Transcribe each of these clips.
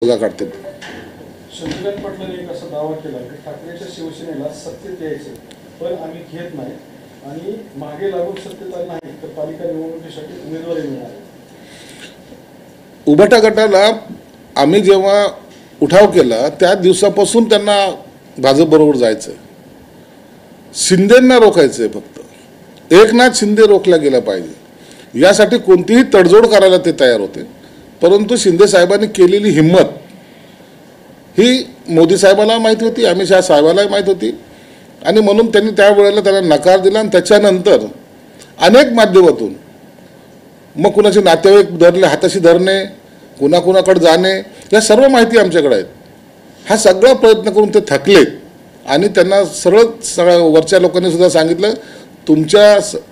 काढते। शशिकांत पाटलांनी एक असा दावा केला की ठाकरेच्या शिवसेनेला सत्तेत यायचे पण आम्ही घेत नाही आणि मागे लागून सत्तेत आले नाही तर पालिका निवडणुकीसाठी उमेदवारी मिळणार। उभाटा गटाला आम्ही जेव्हा उठाव केला त्या दिवसापासून त्यांना भाजप बरोबर जायचं, शिंदेंना रोखायचंय, फक्त एकनाथ शिंदे रोखला गेला पाहिजे यासाठी कोणतीही तडजोड करायला ते तयार होते। परंतु शिंदे साहेबांनी केलेली हिम्मत ही मोदी साहेबांना माहिती होती, अमित शाह साहेबांनाही माहिती होती आणि म्हणून त्यांनी त्यावेळेला त्याला नकार दिला आणि त्याच्यानंतर अनेक माध्यमातून मग कुणाचे नातेवाईक धरले, हाताशी धरणे, कुणाकुणाकडे जाणे, या सर्व माहिती आमच्याकडे आहेत। हा सगळा प्रयत्न करून ते थकले आणि त्यांना सगळ्या वरच्या लोकांनी सुद्धा सांगितलं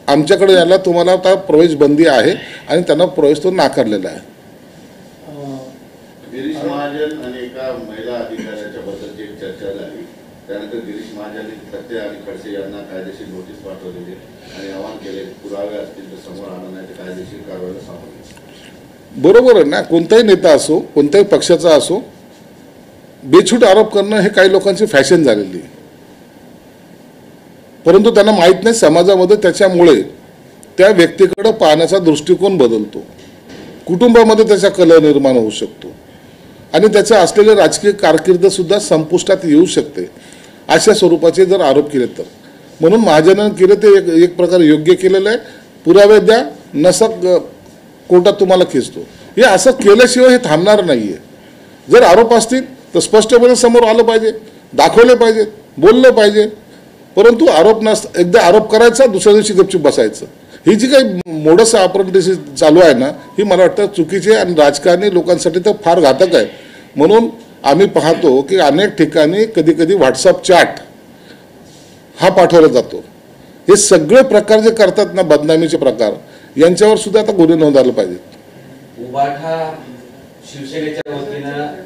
आमच्याकडे यायला तुम्हाला आता प्रवेश बंदी आहे आणि त्यांना प्रवेश तो नाकारलेला आहे। गिरीश महाजन आणि एका महिला अधिकाऱ्याच्या बद्दलची एक चर्चा झाली, त्यानंतर गिरीश महाजनने थत्ते आणि खडसे यांना कायदेशीर नोटीस पाठवलेली आणि आवाहन केले पुरावे असतील तर समोर आणण्याची कायदेशीर कारवाईला सामोरे। बरोबर आहे ना, कोणताही नेता असो, कोणत्याही पक्षाचा असो, बेछूट आरोप करणं हे काही लोकांची फॅशन झालेली आहे। परंतु त्यांना माहित नाही समाजामध्ये त्याच्यामुळे त्या व्यक्तीकडे पाहण्याचा दृष्टिकोन बदलतो, कुटुंबामध्ये त्याचा कलह निर्माण होऊ शकतो आणि त्याचा असलेले राजकीय कारकीर्द सुद्धा संपुष्टात येऊ शकते अशा स्वरूपाचे जर आरोप केले तर। म्हणून महाजनानं केले ते एक प्रकारे योग्य केलेलं आहे। पुरावे द्या, नसक कोर्टात तुम्हाला खेचतो, हे असं केल्याशिवाय हे थांबणार नाहीये। जर आरोप असतील तर स्पष्टपणे समोर आलं पाहिजे, दाखवले पाहिजे, बोललं पाहिजे। परंतु एकदा आरोप करायचा, दुसऱ्या दिवशी गपचूप बसायचं, ही जी काही मोडस ऑपरेंडिस चालू आहे ना, ही मला वाटतं चुकीची आहे आणि राजकारणी लोकांसाठी तर फार घातक आहे। म्हणून आम्ही पाहतो की अनेक ठिकाणी कधी कधी व्हॉट्सअप चॅट हा पाठवला जातो। हे सगळे प्रकार जे करतात ना, बदनामीचे प्रकार, यांच्यावर सुद्धा आता गुन्हे नोंदवले पाहिजेत। उभाटा शिवसेनेच्या वतीनं